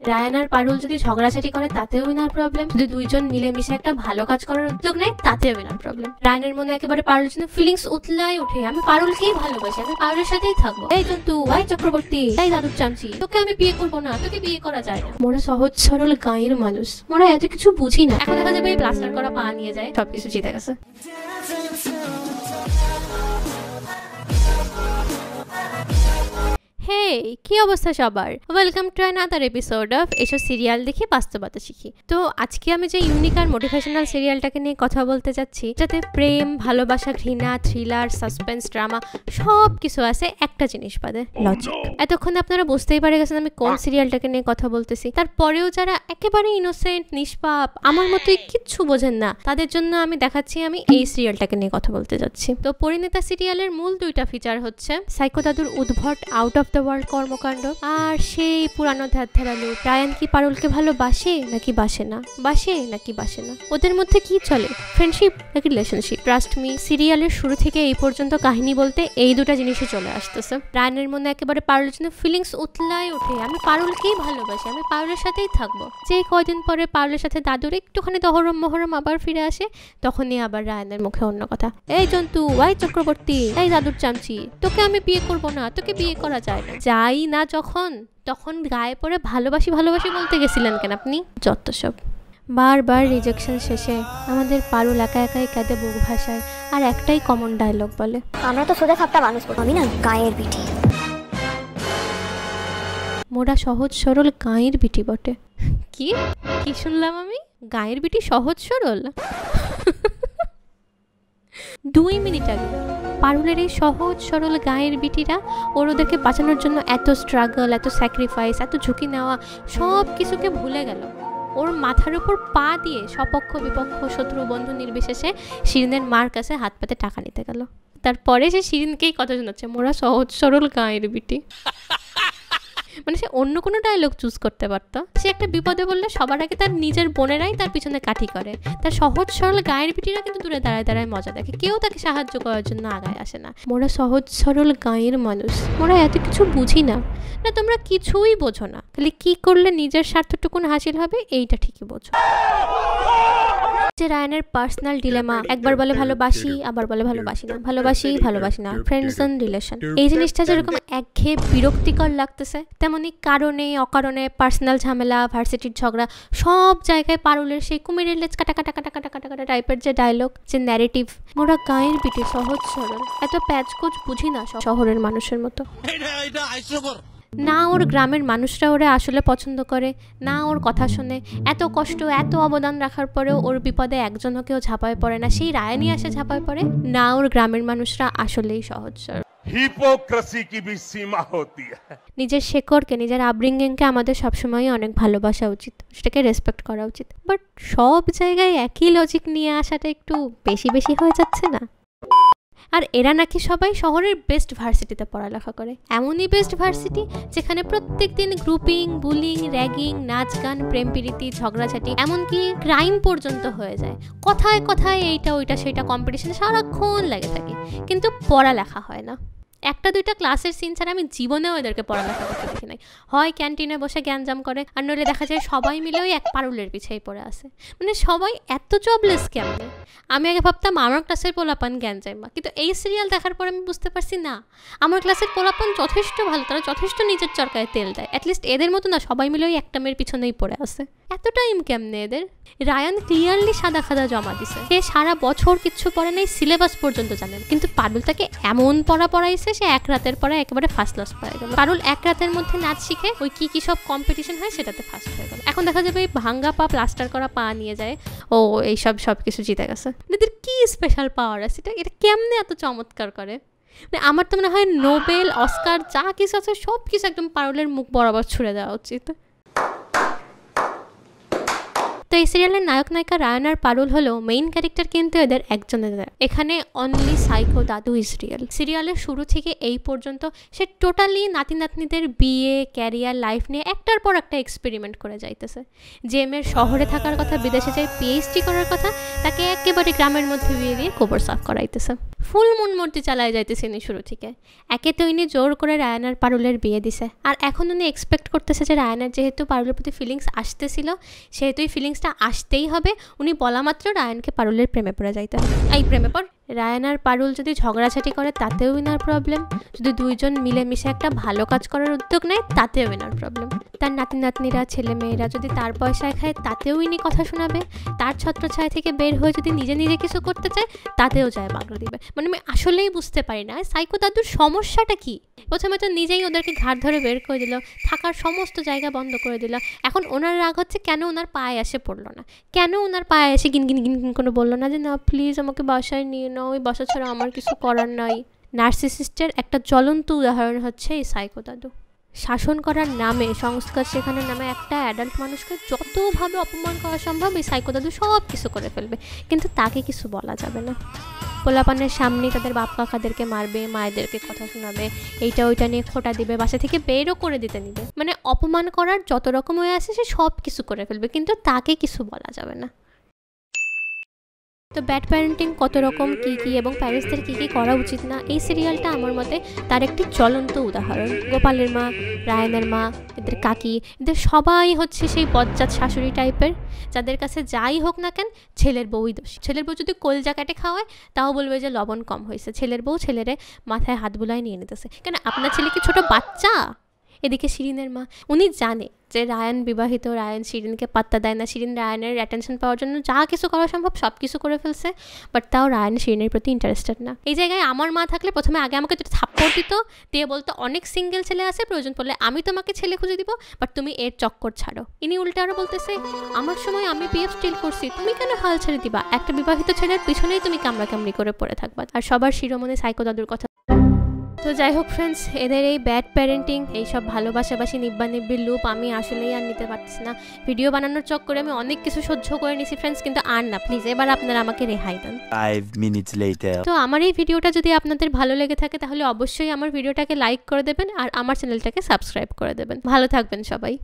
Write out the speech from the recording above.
Ryan আর পারুল যদি ঝগড়াঝাটি করে তাতেও উইনার প্রবলেম, যদি দুইজন মিলেমিশে একটা ভালো কাজ করার উদ্যোগ নেয় তাতেও উইনার প্রবলেম। রায়ানের মনে একেবারে পারুলের জন্য ফিলিংস উতলাই উঠে, আমি পারুলকেই ভালোবাসি, আমি পারুলের সাথেই থাকবো। এই জন্তু, ওই চক্রবর্তী, এই দাদুর চামচি, তোকে আমি বিয়ে করবো না, তোকে বিয়ে করা যায় না। মোরা সহজ সরল গাঁয়ের মানুষ, মোরা এত কিছু বুঝি না। এখন দেখা যাবে এই প্লাস্টার করা পা নিয়ে যায়, সবকিছু জিতে গেছে। হেই, কি অবস্থা সবার? Welcome to another episode of এসো সিরিয়াল দেখি বাস্তবতা শিখি। তো আজকে আমি যে ইউনিক আর মোটিভেশনাল সিরিয়ালটাকে নিয়ে কথা বলতে যাচ্ছি, যাতে প্রেম, ভালোবাসা, ঘৃণা, থ্রিলার, সাসপেন্স, ড্রামা সব কিছু আছে, একটা জিনিস বাদে, লজিক। এতক্ষণ আপনারা বুঝতেই পারে গেছেন আমি কোন সিরিয়ালটাকে নিয়ে কথা বলতেছি। তারপরেও যারা একেবারে ইনোসেন্ট, নিষ্পাপ, আমার মতোই কিচ্ছু বোঝেন না, তাদের জন্য আমি দেখাচ্ছি আমি এই সিরিয়ালটাকে নিয়ে কথা বলতে যাচ্ছি। তো পরিণীতা সিরিয়ালের মূল দুইটা ফিচার হচ্ছে সাইকো দাদুর উদ্ভট আউট অফ দ্য ওয়ার্ল্ড কর্মকাণ্ড, আর সেই পুরানো ধারালো রায়ান কি পারুলকে ভালোবাসে নাকি বাসে না, বাসে নাকি বাসে না, ওদের মধ্যে কি চলে, ফ্রেন্ডশিপ নাকি রিলেশনশিপ। ট্রাস্ট মি, সিরিয়ালের শুরু থেকে এই পর্যন্ত কাহিনী বলতে এই দুটা জিনিসই চলে আসতেছে। রায়ানের মনে একেবারে পারুলের জন্য ফিলিংস উতলাই ওঠে, আমি পারুলকেই ভালোবাসি, আমি পারুলের সাথেই থাকবো। যে কয়দিন পরে পারুলের সাথে দাদুর একটুখানি দহরম মহরম আবার ফিরে আসে, তখনই আবার রায়ানের মুখে অন্য কথা, এই জন্তু, ওই চক্রবর্তী, এই দাদুর চামচি, তোকে আমি বিয়ে করবো না, তোকে বিয়ে করা যায় না। যাই না যখন, তখন গায়ে পড়ে ভালোবাসি ভালোবাসি বলতে গেছিলেন কেন আপনি? যত সব। বারবার রিজেকশন শেষে আমাদের পারুল একা একাই কাঁদে বুক ভাষায়, আর একটাই কমন ডায়লগ বলে, আমরা তো সোজা সাপটা মানুষ, আমি না গায়ের বিটি। মোরা সহজ সরল গাঁয়ের বিটি বটে। কি কি শুনলাম আমি? গাঁয়ের বিটি সহজ সরল? 2 মিনিট আগে পারুলের এই সহজ সরল গাঁয়ের বিটিরা ওদেরকে বাঁচানোর জন্য এত স্ট্রাগল, এত স্যাক্রিফাইস, এত ঝুঁকি নেওয়া সব কিছুকে ভুলে গেল। ওর মাথার উপর পা দিয়ে সপক্ষ বিপক্ষ, শত্রু বন্ধু নির্বিশেষে শিরিনের মার কাছে হাত পাতে টাকা নিতে গেল। তারপরে সে শিরিনকেই কথা শোনাচ্ছে, মোরা সহজ সরল গাঁয়ের বিটি। মানে সে অন্য কোনো ডায়লগ চুজ করতে পারতো। সে একটা বিপদে বললে সবার আগে তার নিজের বোনেরাই তার পিছনে কাঠি করে, তার সহজ সরল গায়ের বিটিরা কিন্তু দূরে দাঁড়ায় দাঁড়ায় মজা দেখে, কেউ তাকে সাহায্য করার জন্য আগায় আসে না। মোরা সহজ সরল গাঁয়ের মানুষ, মোরা এত কিছু বুঝি না। না, তোমরা কিছুই বোঝো না, খালি কি করলে নিজের স্বার্থটুকুন হাসিল হবে এইটা ঠিকই বোঝো। যে রায়ানের পার্সোনাল ডিলেমা, একবার বলে ভালোবাসি, আবার বলে ভালোবাসি না, ভালোবাসি ভালোবাসি না, ফ্রেন্ডস অ্যান্ড রিলেশন, এই জিনিসটা যেরকম একঘেয়ে বিরক্তিকর লাগতেছে, তেমনি কারণে অকারণে পার্সোনাল ঝামেলা, ভার্সিটির ঝগড়া, সব জায়গায় পারুলের সেই কুমিরের লেজ কাটা কাটা কাটা কাটা কাটা কাটা টাইপের যে ডায়লগ, যে ন্যারেটিভ। মোরা গাঁয়ের বিটি, সহজ সরল, এত প্যাচকোচ বুঝি না শহরের মানুষের মতো। না ওর গ্রামের মানুষরা ওরে আসলে পছন্দ করে, না ওর কথা শুনে, এত কষ্ট এত অবদান রাখার পরেও ওর বিপদে একজনও কেউ ঝাঁপায় পড়ে না, সেই রায়ানই আসে ঝাঁপায় পড়ে। না ওর গ্রামের মানুষরা আসলেই সহজ সরল। হিপোক্রেসি কি ভি সীমা হতি হ্যায়। নিজের শেকড়কে, নিজের আপব্রিঙ্গিংকে আমাদের সবসময় অনেক ভালোবাসা উচিত, সেটাকে রেসপেক্ট করা উচিত। বাট সব জায়গায় একই লজিক নিয়ে আসাটা একটু বেশি বেশি হয়ে যাচ্ছে না? আর এরা নাকি সবাই শহরের বেস্ট ভার্সিটিতে পড়ালেখা করে, এমনই বেস্ট ভার্সিটি যেখানে প্রত্যেক দিন গ্রুপিং, বুলিং, র্যাগিং, নাচ গান, প্রেম প্রীতি, ঝগড়াঝাটি, এমনকি ক্রাইম পর্যন্ত হয়ে যায়। কথায় কথায় এইটা ওইটা সেটা কম্পিটিশন সারাক্ষণ লাগে থাকে, কিন্তু পড়ালেখা হয় না। একটা দুইটা ক্লাসের সিন ছাড়া আমি জীবনেও এদেরকে পড়ালেখা করতে দেখি নাই। হয় ক্যান্টিনে বসে গ্যাঞ্জাম করে, আর নইলে দেখা যায় সবাই মিলে ওই এক পারুলের পিছেই পড়ে আসে। মানে সবাই এত জবলেস কেমনে? আমি আগে ভাবতাম আমার ক্লাসের পোলাপান গ্যাঞ্জাইমা, কিন্তু এই সিরিয়াল দেখার পর আমি বুঝতে পারছি না, আমার ক্লাসের পোলাপান যথেষ্ট ভালো, তারা যথেষ্ট নিজের চরকায় তেল দেয়। অ্যাটলিস্ট এদের মতো না, সবাই মিলে ওই একটা মেয়ের পিছনেই পড়ে আসে। এত টাইম কেমনে এদের? রায়ান ক্লিয়ারলি সাদা খাদা জমা দিছে, সে সারা বছর কিচ্ছু পড়ে নাই, সিলেবাস পর্যন্ত জানেন, কিন্তু পারুল তাকে এমন পড়াইছে সে এক রাতের পরে একেবারে ফার্স্ট ক্লাস পেয়ে গেল। পারুল এক রাতের মধ্যে নাচ শিখে ওই কি কি সব কম্পিটিশন হয় সেটাতে ফার্স্ট হয়ে গেল। এখন দেখা যাবে এই ভাঙ্গা পা, প্লাস্টার করা পা নিয়ে যায়, ও এইসব সব কিছু জিতে গেছে। এদের কি স্পেশাল পাওয়ার আছে? এটা কেমনে এত চমৎকার করে? মানে আমার তো মনে হয় নোবেল, অস্কার যা কিছু আছে সব কিছু একদম পারুলের মুখ বরাবর ছুড়ে দেওয়া উচিত। তো এই সিরিয়ালের নায়ক নায়িকা রায়ান আর পারুল হলো মেইন ক্যারেক্টার, কিন্তু এদের একজনের। এখানে অনলি সাইকো দাদু ইজ রিয়েল। সিরিয়ালের শুরু থেকে এই পর্যন্ত সে টোটালি নাতি নাতনিদের বিয়ে, ক্যারিয়ার, লাইফ নিয়ে একটার পর একটা এক্সপেরিমেন্ট করে যাইতেছে। যে মেয়ের শহরে থাকার কথা, বিদেশে যায় পিএইচডি করার কথা, তাকে একেবারে গ্রামের মধ্যে বিয়ে দিয়ে গোবর সাফ করাইতেছে। ফুল মন মূর্তি চালায় যাইতেছে ইনি শুরু থেকে। একে তো ইনি জোর করে রায়ান আর পারুলের বিয়ে দিছে, আর এখন উনি এক্সপেক্ট করতেছে যে রায়ানের যেহেতু পারুলের প্রতি ফিলিংস আসতেছিল, সেহেতু এই ফিলিংসটা আসতেই হবে। উনি বলা মাত্র রায়ানকে পারুলের প্রেমে পড়ে যাইতে হবে। এই প্রেমে পড়। রায়ান আর পারুল যদি ঝগড়াঝাটি করে তাতেও ইনার প্রবলেম, যদি দুইজন মিলেমিশে একটা ভালো কাজ করার উদ্যোগ নেয় তাতেও ইনার প্রবলেম। তার নাতি নাতনিরা, ছেলে মেয়েরা যদি তার পয়সায় খায় তাতেও ইনি কথা শোনাবে। তার ছত্রছায়া থেকে বের হয়ে যদি নিজে নিজে কিছু করতে চায় তাতেও যায় বাগড়া দিবে। মানে আমি আসলেই বুঝতে পারি না সাইকো দাদুর সমস্যাটা কি। প্রথমে তো নিজেই ওদেরকে ঘাট ধরে বের করে দিল, থাকার সমস্ত জায়গা বন্ধ করে দিল। এখন ওনার রাগ হচ্ছে কেন ওনার পায়ে এসে পড়লো না, কেন ওনার পায়ে এসে গিন গিন গিন গিন করে বললো না যে না প্লিজ আমাকে বাসায় নিয়ে নাও, ওই বাসা ছাড়া আমার কিছু করার নাই। নার্সিসিস্টের একটা জ্বলন্ত উদাহরণ হচ্ছে এই সাইকো দাদু। শাসন করার নামে, সংস্কার শেখানোর নামে একটা অ্যাডাল্ট মানুষকে যতভাবে অপমান করা সম্ভব এই সাইকো দাদু সব কিছু করে ফেলবে, কিন্তু তাকে কিছু বলা যাবে না। পোলাপানের সামনে তাদের বাপ কাকাদেরকে মারবে, মায়েদেরকে কথা শোনাবে, এইটা ওইটা নিয়ে খোটা দিবে, বাসা থেকে বেরও করে দিতে নিবে। মানে অপমান করার যত রকম হয়ে আছে সে সব কিছু করে ফেলবে, কিন্তু তাকে কিছু বলা যাবে না। তো ব্যাড প্যারেন্টিং কত রকম, কী কী এবং প্যারেন্টসদের কী কী করা উচিত না, এই সিরিয়ালটা আমার মতে তার একটি জ্বলন্ত উদাহরণ। গোপালের মা, রায়ানের মা, এদের কাকি, এদের সবাই হচ্ছে সেই বজ্জাত শাশুড়ি টাইপের, যাদের কাছে যাই হোক না কেন ছেলের বউই দোষী। ছেলের বউ যদি কলজা কাটে খাওয়ায় তাও বলবে যে লবণ কম হয়েছে। ছেলের বউ ছেলেরে মাথায় হাত বুলায় নিয়ে নিতেছে। কেন আপনার ছেলে কি ছোট বাচ্চা? এদিকে শিরিনের মা, উনি জানে যে রায়ান বিবাহিত, রায়ান শিরিনকে পাত্তা দেয় না, শিরিন রায়ানের অ্যাটেনশন পাওয়ার জন্য যা কিছু করা সম্ভব সব কিছু করে ফেলছে, বাট তাও রায়ান শিরিনের প্রতি ইন্টারেস্টেড না। এই জায়গায় আমার মা থাকলে প্রথমে আগে আমাকে যদি থাপ্পড় দিত, দিয়ে বলতো অনেক সিঙ্গেল ছেলে আছে, প্রয়োজন পড়লে আমি তোমাকে ছেলে খুঁজে দিব, বাট তুমি এর চক্কর ছাড়ো। ইনি উল্টা আরও বলতেছে আমার সময় আমি বিএফ স্টিল করছি, তুমি কেন হাল ছেড়ে দিবা? একটা বিবাহিত ছেলের পিছনেই তুমি কামড়াকামড়ি করে পড়ে থাকবা। আর সবার শিরোমণি সাইকো দাদুর কথা। তো যাই হোক ফ্রেন্ডস, এদের এই ব্যাড প্যারেন্টিং, এইসব ভালোবাসাবাসি নিব্বা নিব্বির লুপ আমি আসলেই আর নিতে পারছি না। ভিডিও বানানোর চক্করে আমি অনেক কিছু সহ্য করে নিছি ফ্রেন্ডস, কিন্তু আর না, প্লিজ এবার আপনারা আমাকে রেহাই দেন। 5 minutes later. তো আমার এই ভিডিওটা যদি আপনাদের ভালো লেগে থাকে তাহলে অবশ্যই আমার ভিডিওটাকে লাইক করে দেবেন আর আমার চ্যানেলটাকে সাবস্ক্রাইব করে দেবেন। ভালো থাকবেন সবাই।